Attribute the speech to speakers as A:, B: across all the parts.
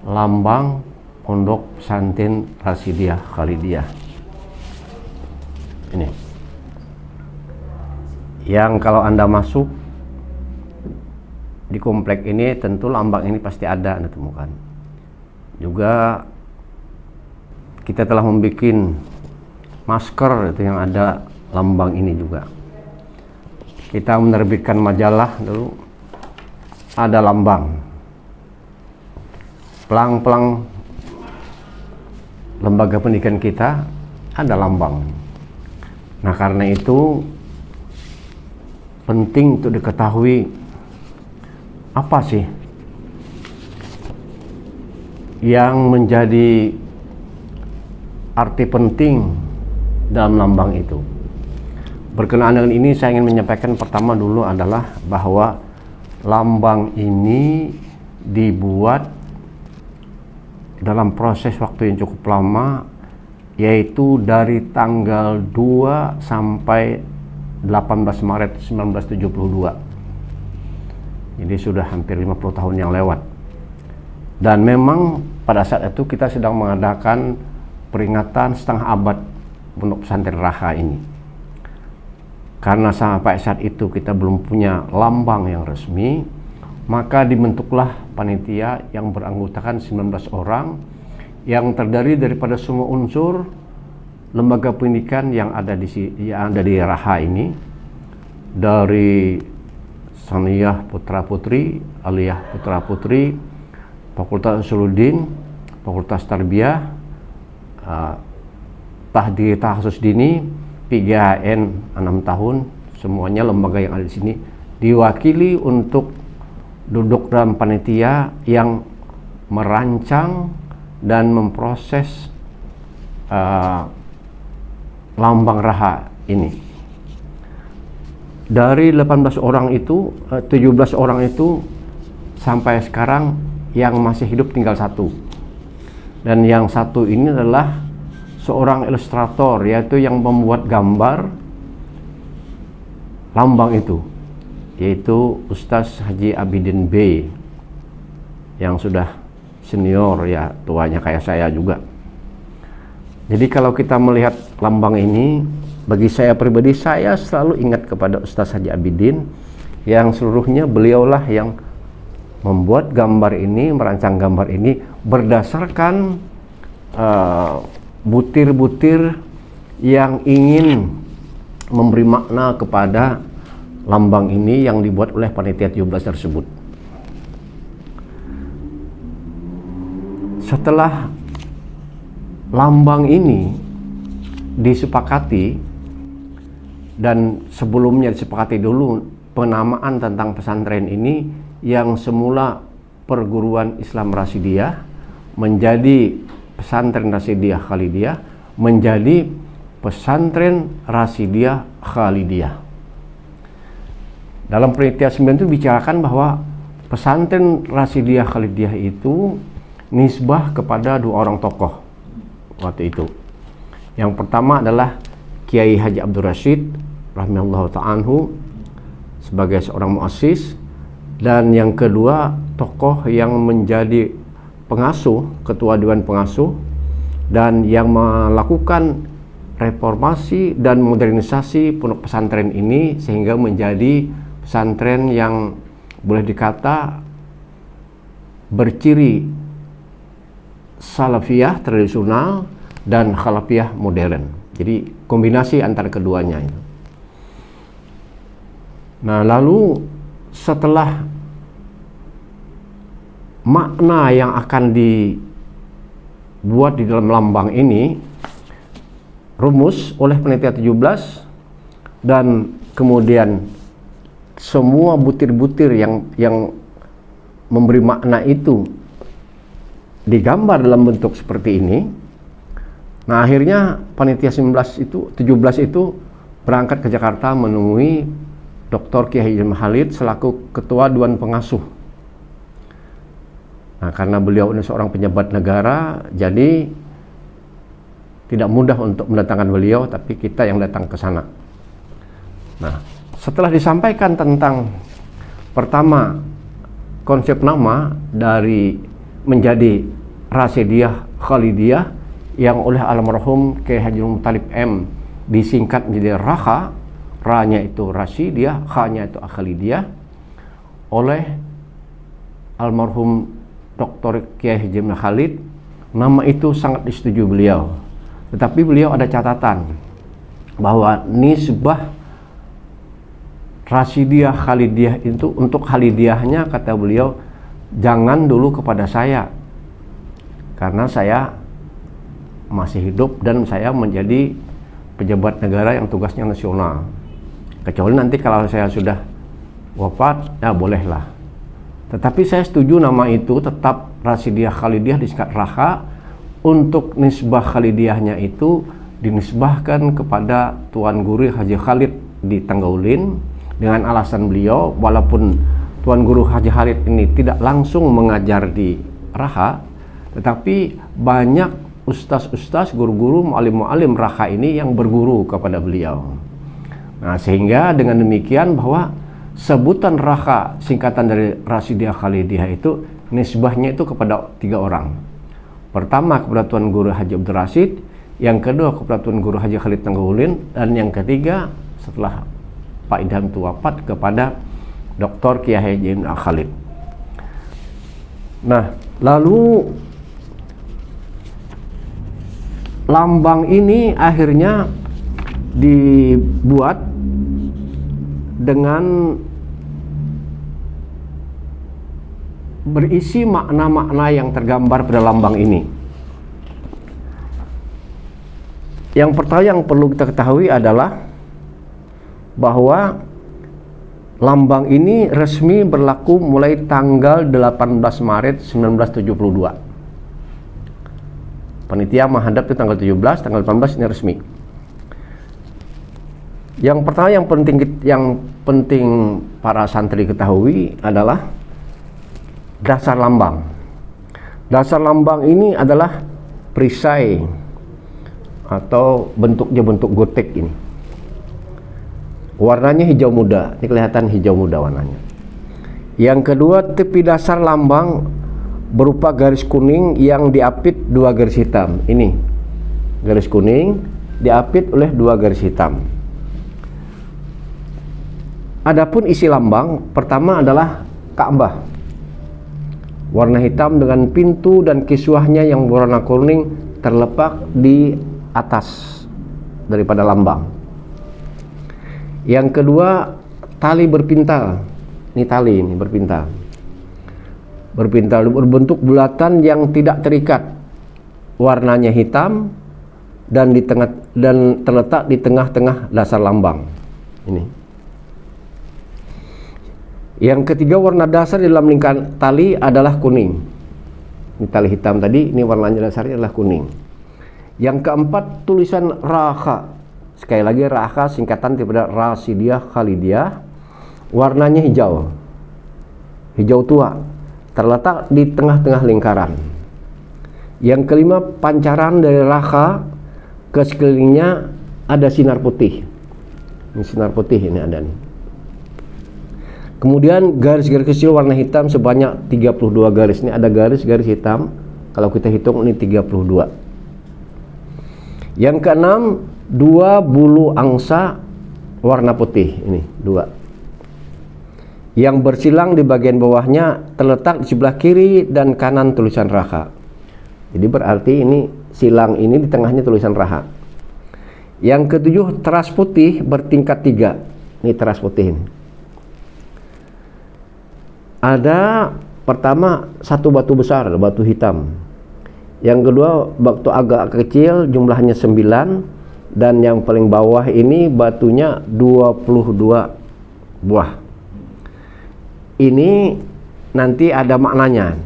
A: lambang Pondok Pesantren Rasidiyah Khalidiyah. Ini yang kalau Anda masuk di komplek ini, tentu lambang ini pasti ada Anda temukan. Juga kita telah membuat masker itu yang ada lambang ini juga. Kita menerbitkan majalah dulu, ada lambang. Pelang-pelang lembaga pendidikan kita ada lambang. Nah, karena itu penting untuk diketahui apa sih yang menjadi arti penting dalam lambang itu. Berkenaan dengan ini saya ingin menyampaikan pertama dulu adalah bahwa lambang ini dibuat dalam proses waktu yang cukup lama, yaitu dari tanggal 2 sampai 18 Maret 1972. Jadi sudah hampir 50 tahun yang lewat. Dan memang pada saat itu kita sedang mengadakan peringatan setengah abad Pondok Pesantren Raha ini. Karena sampai saat itu kita belum punya lambang yang resmi, maka dibentuklah panitia yang beranggotakan 19 orang yang terdiri daripada semua unsur lembaga pendidikan yang ada di Raha ini, dari Saniyah Putra Putri, Aliyah Putra Putri, Fakultas Usuluddin, Fakultas Tarbiyah, Tahdir Tahasus Dini, PGHN 6 tahun, semuanya lembaga yang ada di sini diwakili untuk duduk dalam panitia yang merancang dan memproses lambang Raha ini. Dari 18 orang itu, 17 orang itu sampai sekarang yang masih hidup tinggal satu. Dan yang satu ini adalah seorang ilustrator, yaitu yang membuat gambar lambang itu, yaitu Ustaz Haji Abidin B, yang sudah senior ya, tuanya kayak saya juga. Jadi kalau kita melihat lambang ini, bagi saya pribadi, saya selalu ingat kepada Ustaz Haji Abidin, yang seluruhnya beliaulah yang membuat gambar ini, merancang gambar ini berdasarkan butir-butir yang ingin memberi makna kepada lambang ini yang dibuat oleh panitia 17 tersebut. Setelah lambang ini disepakati, dan sebelumnya disepakati dulu penamaan tentang pesantren ini yang semula Perguruan Islam Rasidiyah menjadi Pesantren Rasidiyah Khalidiyah, menjadi Pesantren Rasidiyah Khalidiyah. Dalam penitia 9 itu bicarakan bahwa Pesantren Rasidiyah Khalidiyah itu nisbah kepada 2 orang tokoh waktu itu. Yang pertama adalah Kiai Haji Abdul Rashid rahimahullah ta'anhu sebagai seorang muassis, dan yang kedua tokoh yang menjadi pengasuh, ketua dewan pengasuh, dan yang melakukan reformasi dan modernisasi pondok pesantren ini sehingga menjadi pesantren yang boleh dikata berciri salafiyah tradisional dan khalafiyah modern. Jadi kombinasi antara keduanya itu. Nah, lalu setelah makna yang akan dibuat di dalam lambang ini rumus oleh panitia 17, dan kemudian semua butir-butir yang memberi makna itu digambar dalam bentuk seperti ini. Nah, akhirnya panitia 17 itu berangkat ke Jakarta menemui Dr. Kiai Haji Khalid selaku ketua dewan pengasuh. Nah, karena beliau ini seorang pejabat negara, jadi tidak mudah untuk mendatangkan beliau, tapi kita yang datang ke sana. Nah, setelah disampaikan tentang pertama konsep nama dari menjadi Rasidiyah Khalidiyah yang oleh almarhum Kiai Haji Muttalib M disingkat menjadi Raha, Ra-nya itu Rasidiyah, Kha-nya itu Khalidiyah, oleh almarhum Dr. Kiai Haji Khalid. Nama itu sangat disetujui beliau, tetapi beliau ada catatan bahwa nisbah Rasidiyah Khalidiyah itu untuk Khalidiyahnya, kata beliau, jangan dulu kepada saya, karena saya masih hidup dan saya menjadi pejabat negara yang tugasnya nasional. Kecuali nanti kalau saya sudah wafat, ya bolehlah. Tetapi saya setuju nama itu tetap Rasidiyah Khalidiyah disingkat Raha. Untuk nisbah Khalidiyahnya itu dinisbahkan kepada Tuan Guru Haji Khalid di Tanggaulin, dengan alasan beliau, walaupun Tuan Guru Haji Khalid ini tidak langsung mengajar di Raha, tetapi banyak ustaz-ustaz, guru-guru, mu'alim-mu'alim Raha ini yang berguru kepada beliau. Nah, sehingga dengan demikian bahwa sebutan Raha, singkatan dari Rasidiyah Khalidiyah, itu nisbahnya itu kepada 3 orang. Pertama kepada Tuan Guru Haji Abdul Rashid, yang kedua kepada Tuan Guru Haji Khalid Tanggaulin, dan yang ketiga setelah Pak Idham itu wafat kepada Dr. Kiai Haji Khalid. Nah, lalu lambang ini akhirnya dibuat dengan berisi makna-makna yang tergambar pada lambang ini. Yang pertama yang perlu kita ketahui adalah bahwa lambang ini resmi berlaku mulai tanggal 18 Maret 1972. Panitia menghadap itu tanggal 17, tanggal 18 ini resmi. Yang pertama yang penting para santri ketahui adalah dasar lambang. Dasar lambang ini adalah perisai atau bentuknya bentuk gotek ini. Warnanya hijau muda, ini kelihatan hijau muda warnanya. Yang kedua, tepi dasar lambang berupa garis kuning yang diapit 2 garis hitam. Ini garis kuning diapit oleh 2 garis hitam. Adapun isi lambang pertama adalah Ka'bah, warna hitam dengan pintu dan kiswahnya yang berwarna kuning terletak di atas daripada lambang. Yang kedua, tali berpintal. Ini tali ini berpintal. Berpintal berbentuk bulatan yang tidak terikat. Warnanya hitam dan terletak di tengah-tengah dasar lambang. Ini. Yang ketiga, warna dasar di dalam lingkaran tali adalah kuning. Ini tali hitam tadi, ini warnanya dasarnya adalah kuning. Yang keempat, tulisan Raha. Sekali lagi, Raha singkatan daripada Rasidiyah Khalidiyah. Warnanya hijau. Hijau tua. Terletak di tengah-tengah lingkaran. Yang kelima, pancaran dari Raha ke sekelilingnya ada sinar putih. Ini sinar putih ini ada nih. Kemudian garis-garis kecil warna hitam sebanyak 32 garis. Ini ada garis-garis hitam. Kalau kita hitung ini 32. Yang keenam, 2 bulu angsa warna putih. Ini 2. Yang bersilang di bagian bawahnya terletak di sebelah kiri dan kanan tulisan Raha. Jadi berarti ini silang ini di tengahnya tulisan Raha. Yang ketujuh, teras putih bertingkat 3. Ini teras putih ini. Ada pertama 1 batu besar, batu hitam. Yang kedua batu agak kecil, jumlahnya 9. Dan yang paling bawah ini batunya 22 buah. Ini nanti ada maknanya.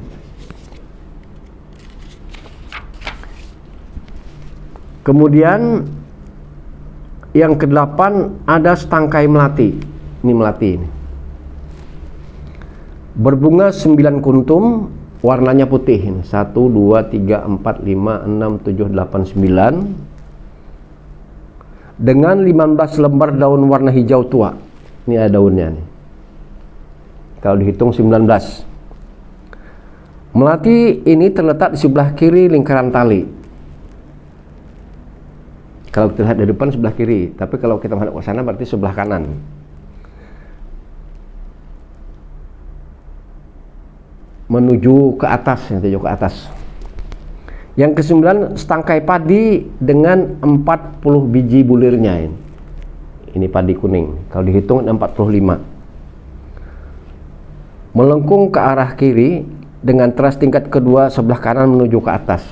A: Kemudian yang ke-8 ada setangkai melati. Ini melati ini. Berbunga 9 kuntum, warnanya putih ini. 1, 2, 3, 4, 5, 6, 7, 8, 9. Dengan 15 lembar daun warna hijau tua. Ini ada daunnya nih. Kalau dihitung 19. Melati ini terletak di sebelah kiri lingkaran tali. Kalau kita lihat dari depan sebelah kiri, tapi kalau kita menghadap ke sana berarti sebelah kanan. Menuju ke atas, menuju ke atas. Yang ke-9, setangkai padi dengan 40 biji bulirnya. Ini padi kuning. Kalau dihitung 45. Melengkung ke arah kiri dengan teras tingkat kedua sebelah kanan menuju ke atas.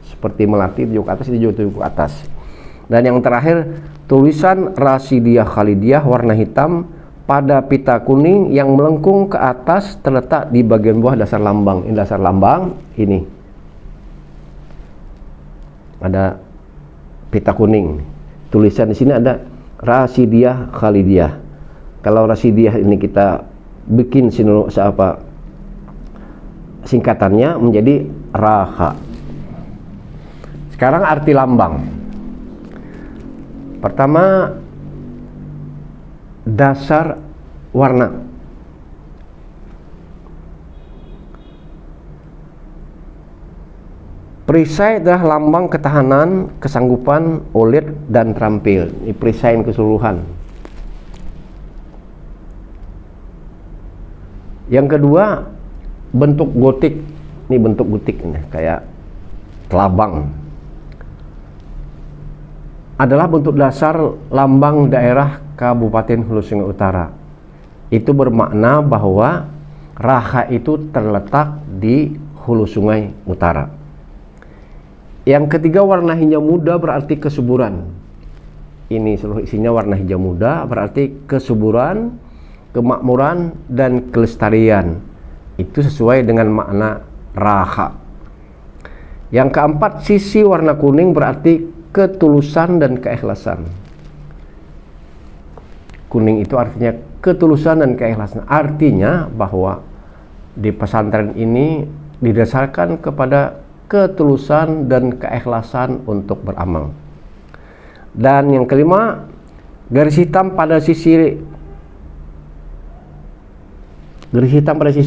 A: Seperti melati menuju ke atas, menuju ke atas. Dan yang terakhir, tulisan Rasidiyah Khalidiyah warna hitam pada pita kuning yang melengkung ke atas terletak di bagian bawah dasar lambang. Ini dasar lambang ini. Ada pita kuning. Tulisan di sini ada Rasidiyah Khalidiyah. Kalau Rasidiyah ini kita bikin singkatannya menjadi Raha. Sekarang arti lambang. Pertama, dasar warna. Perisai adalah lambang ketahanan, kesanggupan, ulet, dan terampil. Ini perisai keseluruhan. Yang kedua, bentuk gotik. Ini bentuk gotik ini, kayak telabang. Adalah bentuk dasar lambang daerah Kabupaten Hulu Sungai Utara. Itu bermakna bahwa Raha itu terletak di Hulu Sungai Utara. Yang ketiga, warna hijau muda berarti kesuburan. Ini seluruh isinya warna hijau muda berarti kesuburan, kemakmuran, dan kelestarian. Itu sesuai dengan makna Raha. Yang keempat, sisi warna kuning berarti ketulusan dan keikhlasan. Kuning itu artinya ketulusan dan keikhlasan. Artinya bahwa di pesantren ini didasarkan kepada ketulusan dan keikhlasan untuk beramal. Dan yang kelima, garis hitam pada sisi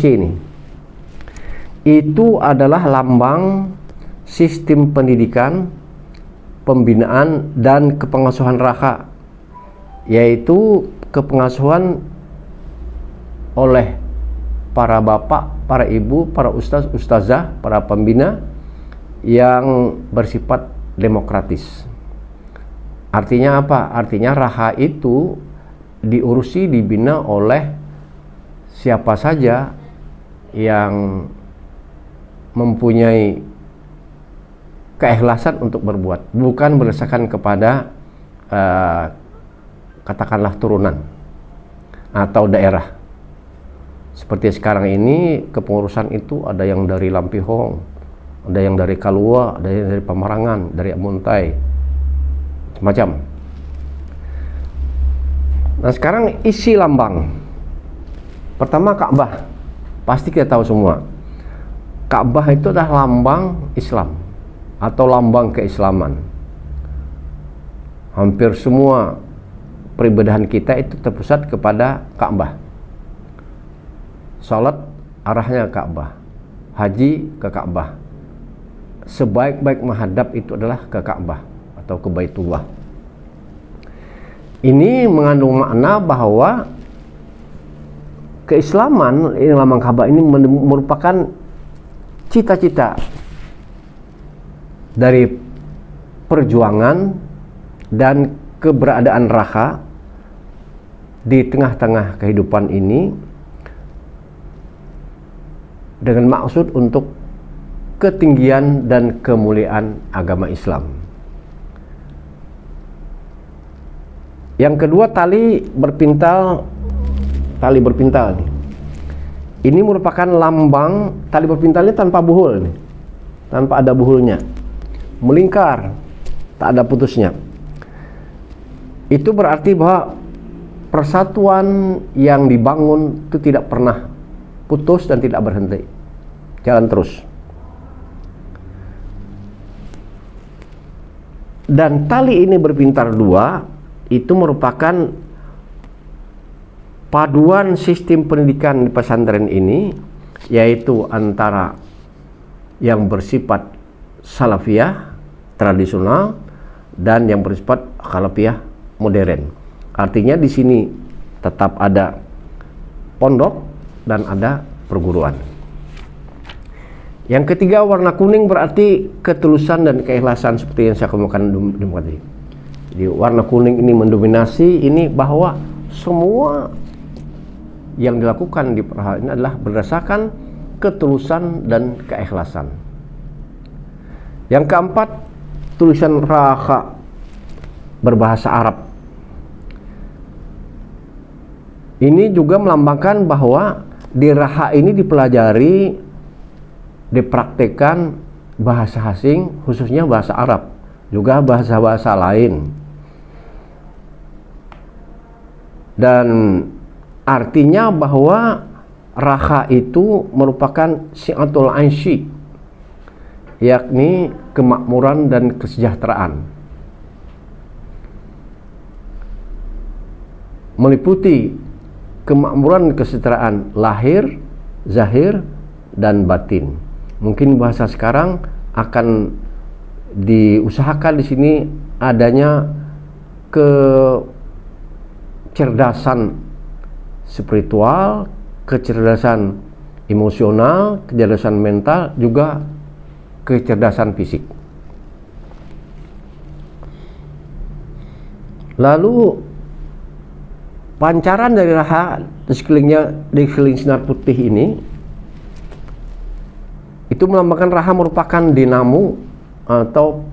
A: ini itu adalah lambang sistem pendidikan, pembinaan, dan kepengasuhan Raha, yaitu kepengasuhan oleh para bapak, para ibu, para ustaz, ustazah, para pembina yang bersifat demokratis. Artinya apa? Artinya Raha itu diurusi, dibina oleh siapa saja yang mempunyai keikhlasan untuk berbuat, bukan berdasarkan kepada katakanlah turunan atau daerah. Seperti sekarang ini kepengurusan itu ada yang dari Lampihong, ada yang dari Kalua, ada yang dari Pamarangan, dari Amuntai, macam. Nah, sekarang isi lambang. Pertama, Ka'bah. Pasti kita tahu semua. Ka'bah itu adalah lambang Islam atau lambang keislaman. Hampir semua peribadahan kita itu terpusat kepada Ka'bah. Salat arahnya ke Ka'bah, haji ke Ka'bah. Sebaik-baik menghadap itu adalah ke Ka'bah atau ke Baitullah. Ini mengandung makna bahwa keislaman, lambang Ka'bah ini merupakan cita-cita dari perjuangan dan keberadaan Raha di tengah-tengah kehidupan ini dengan maksud untuk ketinggian dan kemuliaan agama Islam. Yang kedua, tali berpintal nih. Ini merupakan lambang tali berpintalnya tanpa buhul nih. Tanpa ada buhulnya. Melingkar, tak ada putusnya. Itu berarti bahwa persatuan yang dibangun itu tidak pernah putus dan tidak berhenti, jalan terus. Dan tali ini berpintar dua, itu merupakan paduan sistem pendidikan di pesantren ini, yaitu antara yang bersifat salafiyah tradisional dan yang bersifat khalafiyah modern. Artinya di sini tetap ada pondok dan ada perguruan. Yang ketiga, warna kuning berarti ketulusan dan keikhlasan seperti yang saya kemukakan tadi. Jadi warna kuning ini mendominasi ini bahwa semua yang dilakukan di Raha ini adalah berdasarkan ketulusan dan keikhlasan. Yang keempat, tulisan Raha berbahasa Arab. Ini juga melambangkan bahwa di Raha ini dipelajari, dipraktekkan bahasa asing, khususnya bahasa Arab, juga bahasa-bahasa lain. Dan artinya bahwa Raha itu merupakan syi'atul aishi, yakni kemakmuran dan kesejahteraan, meliputi kemakmuran dan kesejahteraan lahir, zahir, dan batin. Mungkin bahasa sekarang akan diusahakan di sini adanya kecerdasan spiritual, kecerdasan emosional, kecerdasan mental, juga kecerdasan fisik. Lalu pancaran dari Raha di sekeliling sinar putih ini itu melambangkan Raha merupakan dinamo atau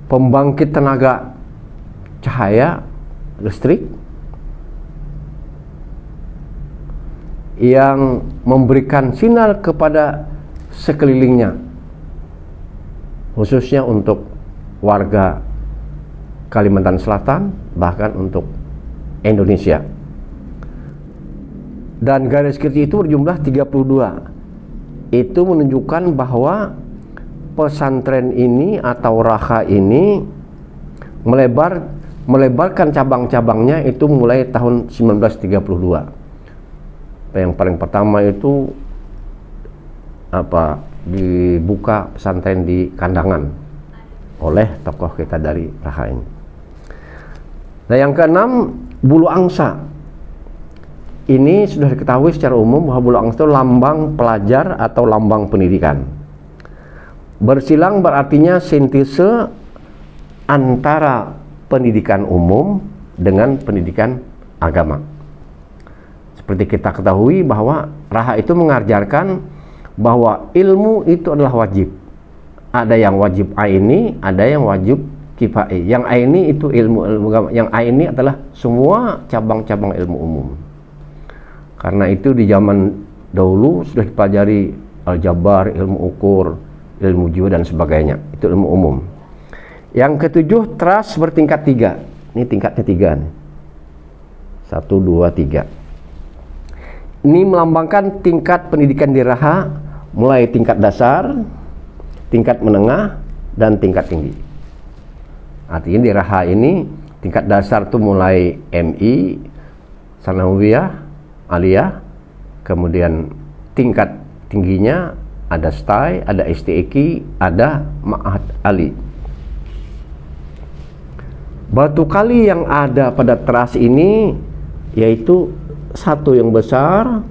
A: pembangkit tenaga cahaya listrik yang memberikan sinar kepada sekelilingnya, khususnya untuk warga Kalimantan Selatan, bahkan untuk Indonesia. Dan garis kecil itu berjumlah 32. Itu menunjukkan bahwa pesantren ini atau Raha ini melebarkan cabang-cabangnya itu mulai tahun 1932. Yang paling pertama itu dibuka pesantren di Kandangan oleh tokoh kita dari Raha ini. Nah, yang keenam, bulu angsa. Ini sudah diketahui secara umum bahwa bulu angsa itu lambang pelajar atau lambang pendidikan. Bersilang berartinya sintese antara pendidikan umum dengan pendidikan agama. Seperti kita ketahui bahwa Raha itu mengajarkan bahwa ilmu itu adalah wajib. Ada yang wajib aini, ada yang wajib kifai. Yang aini itu ilmu agama, yang aini adalah semua cabang-cabang ilmu umum. Karena itu di zaman dahulu sudah dipelajari aljabar, ilmu ukur, ilmu jiwa dan sebagainya. Itu ilmu umum. Yang ketujuh, teras bertingkat 3. Ini tingkatnya 3 nih. 1, 2, 3. Ini melambangkan tingkat pendidikan di Raha, mulai tingkat dasar, tingkat menengah, dan tingkat tinggi. Artinya di Raha ini tingkat dasar itu mulai MI, Sanawiyah, Aliyah, kemudian tingkat tingginya ada STAI, ada STEQ, ada Ma'had Ali. Batu kali yang ada pada teras ini yaitu 1 yang besar,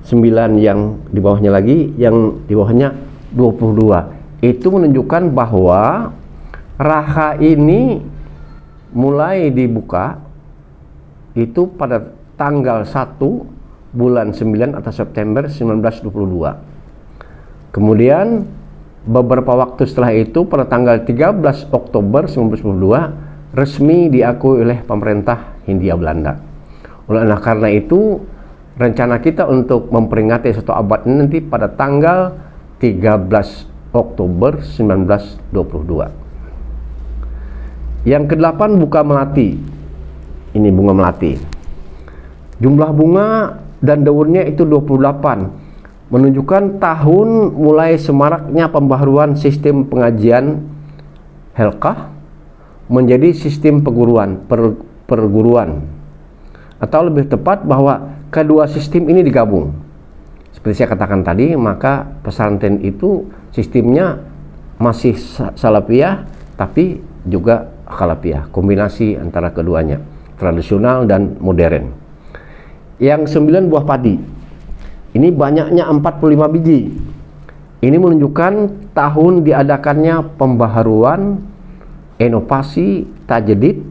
A: 9 yang di bawahnya lagi, yang di bawahnya 22. Itu menunjukkan bahwa Raha ini mulai dibuka itu pada tanggal 1 bulan 9 atau September 1922. Kemudian beberapa waktu setelah itu pada tanggal 13 Oktober 1922 resmi diakui oleh pemerintah Hindia Belanda. Oleh karena itu rencana kita untuk memperingati 1 abad ini nanti pada tanggal 13 Oktober 1922. Yang ke-8, buka melati. Ini bunga melati. Jumlah bunga dan daunnya itu 28, menunjukkan tahun mulai semaraknya pembaharuan sistem pengajian Halqah menjadi sistem perguruan, atau lebih tepat bahwa kedua sistem ini digabung. seperti saya katakan tadi, maka pesantren itu sistemnya masih salafiyah tapi juga khalafiyah, kombinasi antara keduanya, tradisional dan modern. Yang 9 buah padi, ini banyaknya 45 biji. Ini menunjukkan tahun diadakannya pembaharuan, inovasi, tajdid,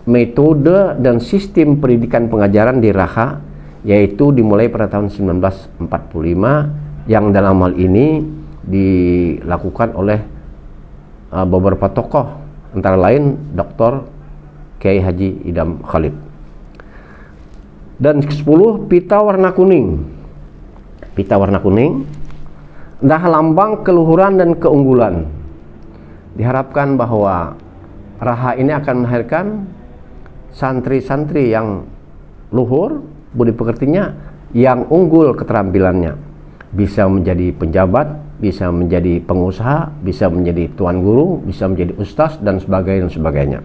A: metode dan sistem pendidikan pengajaran di Raha, yaitu dimulai pada tahun 1945, yang dalam hal ini dilakukan oleh beberapa tokoh, antara lain Dr. Kiai Haji Idam Khalid. Dan 10 pita warna kuning. Pita warna kuning adalah lambang keluhuran dan keunggulan. Diharapkan bahwa Raha ini akan melahirkan santri-santri yang luhur budi pekertinya, yang unggul keterampilannya, bisa menjadi penjabat, bisa menjadi pengusaha, bisa menjadi tuan guru, bisa menjadi ustaz dan sebagainya.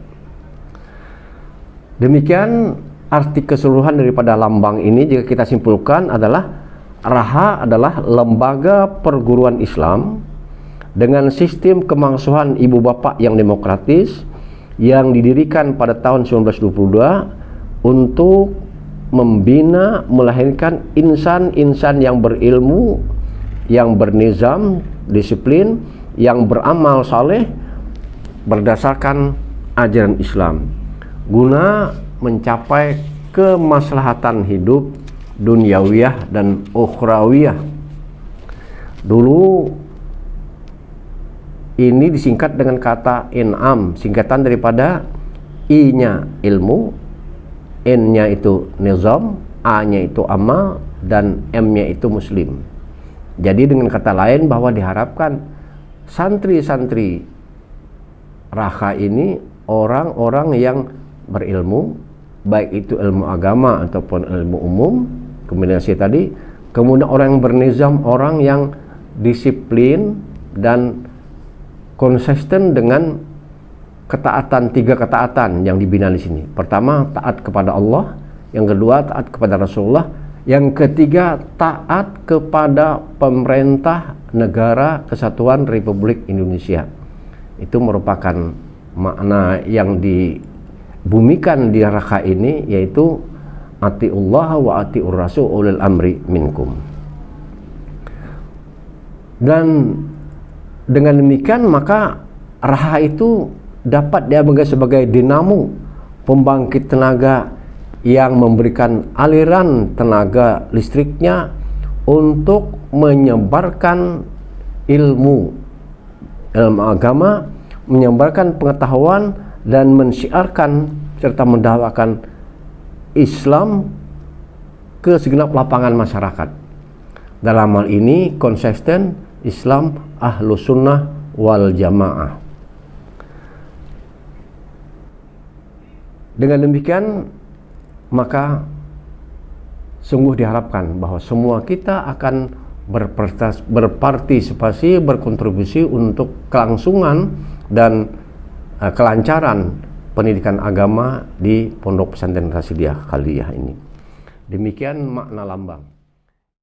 A: Demikian arti keseluruhan daripada lambang ini. Jika kita simpulkan adalah Raha adalah lembaga perguruan Islam dengan sistem kemangsuhan ibu bapak yang demokratis, yang didirikan pada tahun 1922 untuk membina, melahirkan insan-insan yang berilmu, yang bernizam, disiplin, yang beramal saleh berdasarkan ajaran Islam, guna mencapai kemaslahatan hidup duniawiyah dan ukhrawiyah. Dulu ini disingkat dengan kata in'am, singkatan daripada I-nya ilmu, N-nya itu nizam, A-nya itu amal, dan M-nya itu muslim. Jadi dengan kata lain bahwa diharapkan santri-santri Raha ini orang-orang yang berilmu, baik itu ilmu agama ataupun ilmu umum, kombinasi tadi. Kemudian orang yang bernizam, orang yang disiplin dan konsisten dengan ketaatan, 3 ketaatan yang dibina di sini. Pertama, taat kepada Allah. Yang kedua, taat kepada Rasulullah. Yang ketiga, taat kepada pemerintah negara kesatuan Republik Indonesia. Itu merupakan makna yang dibumikan di Raha ini, yaitu atiullah wa atiur rasul ulil amri minkum. Dan dengan demikian maka Raha itu dapat diambil sebagai dinamo pembangkit tenaga yang memberikan aliran tenaga listriknya untuk menyebarkan ilmu agama, menyebarkan pengetahuan dan mensyiarkan serta mendakwakan Islam ke segenap lapangan masyarakat. Dalam hal ini konsisten Islam Ahlus Sunnah wal Jamaah. Dengan demikian maka sungguh diharapkan bahwa semua kita akan berpartisipasi, berkontribusi untuk kelangsungan dan kelancaran pendidikan agama di Pondok Pesantren Rasidiyah Khalidiyah ini. Demikian makna lambang.